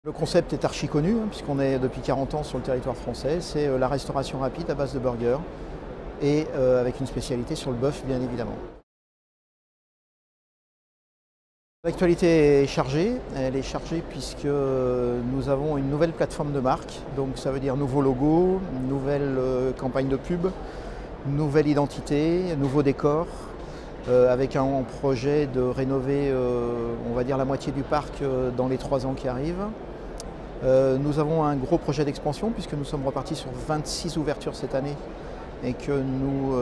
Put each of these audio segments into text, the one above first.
Le concept est archi connu, puisqu'on est depuis 40 ans sur le territoire français. C'est la restauration rapide à base de burgers et avec une spécialité sur le bœuf, bien évidemment. L'actualité est chargée. Elle est chargée puisque nous avons une nouvelle plateforme de marque. Donc ça veut dire nouveau logo, nouvelle campagne de pub, nouvelle identité, nouveau décor. Avec un projet de rénover, on va dire, la moitié du parc dans les 3 ans qui arrivent. Nous avons un gros projet d'expansion puisque nous sommes repartis sur 26 ouvertures cette année et que nous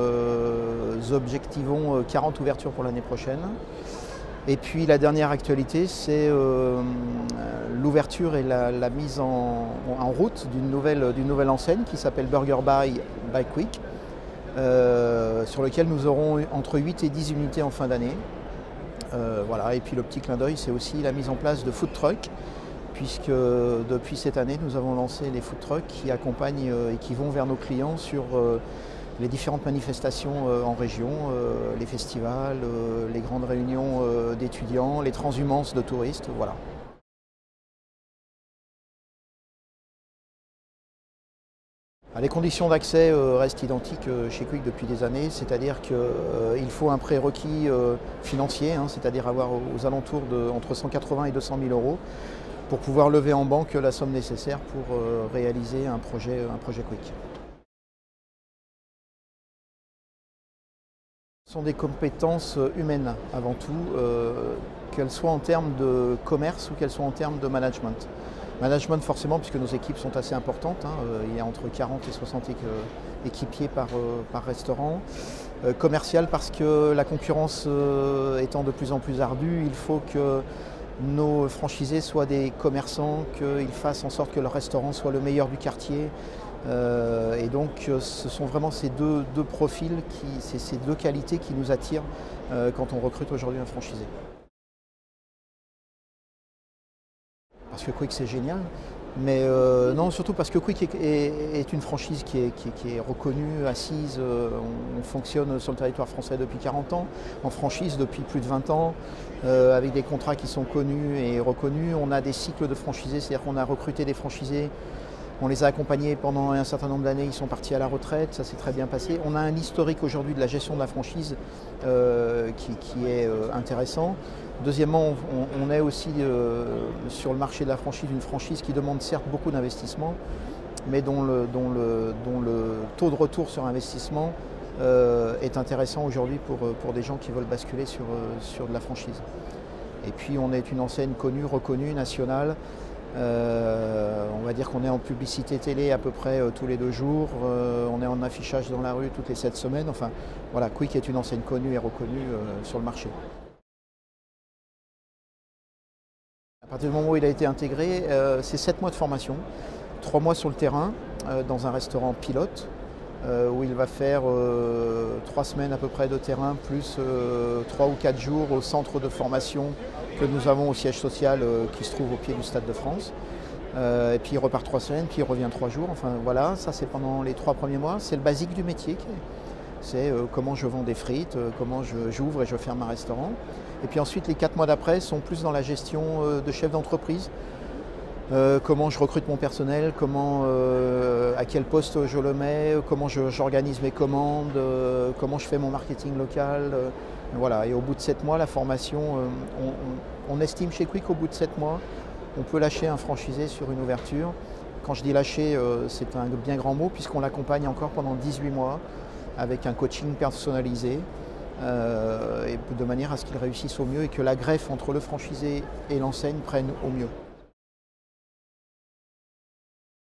objectivons 40 ouvertures pour l'année prochaine. Et puis la dernière actualité, c'est l'ouverture et la mise en route d'une nouvelle enseigne qui s'appelle Burger by Quick, sur lequel nous aurons entre 8 et 10 unités en fin d'année. Voilà. Et puis le petit clin d'œil, c'est aussi la mise en place de food trucks, puisque depuis cette année, nous avons lancé les food trucks qui accompagnent et qui vont vers nos clients sur les différentes manifestations en région, les festivals, les grandes réunions d'étudiants, les transhumances de touristes, voilà. Les conditions d'accès restent identiques chez Quick depuis des années, c'est-à-dire qu'il faut un prérequis financier, c'est-à-dire avoir aux alentours de entre 180 et 200 000 euros pour pouvoir lever en banque la somme nécessaire pour réaliser un projet Quick. Ce sont des compétences humaines avant tout, qu'elles soient en termes de commerce ou qu'elles soient en termes de management. Management forcément, puisque nos équipes sont assez importantes, il y a entre 40 et 60 équipiers par restaurant. Commercial parce que la concurrence étant de plus en plus ardue, il faut que nos franchisés soient des commerçants, qu'ils fassent en sorte que leur restaurant soit le meilleur du quartier. Et donc ce sont vraiment ces deux profils, ces deux qualités qui nous attirent quand on recrute aujourd'hui un franchisé. Parce que Quick c'est génial, mais non, surtout parce que Quick est une franchise qui est reconnue, assise. On fonctionne sur le territoire français depuis 40 ans, en franchise depuis plus de 20 ans, avec des contrats qui sont connus et reconnus. On a des cycles de franchisés, c'est-à-dire qu'on a recruté des franchisés, on les a accompagnés pendant un certain nombre d'années, ils sont partis à la retraite, ça s'est très bien passé. On a un historique aujourd'hui de la gestion de la franchise qui est intéressant. Deuxièmement, on est aussi sur le marché de la franchise, une franchise qui demande certes beaucoup d'investissement, mais dont le taux de retour sur investissement est intéressant aujourd'hui pour des gens qui veulent basculer sur de la franchise. Et puis on est une enseigne connue, reconnue, nationale. On va dire qu'on est en publicité télé à peu près tous les 2 jours, on est en affichage dans la rue toutes les 7 semaines. Enfin voilà, Quick est une enseigne connue et reconnue sur le marché. À partir du moment où il a été intégré, c'est 7 mois de formation, 3 mois sur le terrain dans un restaurant pilote où il va faire 3 semaines à peu près de terrain plus 3 ou 4 jours au centre de formation que nous avons au siège social qui se trouve au pied du Stade de France. Et puis il repart 3 semaines, puis il revient 3 jours. Enfin voilà, ça c'est pendant les 3 premiers mois. C'est le basique du métier. C'est comment je vends des frites, comment j'ouvre et je ferme un restaurant. Et puis ensuite les 4 mois d'après sont plus dans la gestion de chef d'entreprise. Comment je recrute mon personnel, à quel poste je le mets, comment j'organise mes commandes, comment je fais mon marketing local. Voilà. Et au bout de 7 mois, la formation, on estime chez Quick qu'au bout de 7 mois, on peut lâcher un franchisé sur une ouverture. Quand je dis lâcher, c'est un bien grand mot puisqu'on l'accompagne encore pendant 18 mois avec un coaching personnalisé et de manière à ce qu'il réussisse au mieux et que la greffe entre le franchisé et l'enseigne prenne au mieux.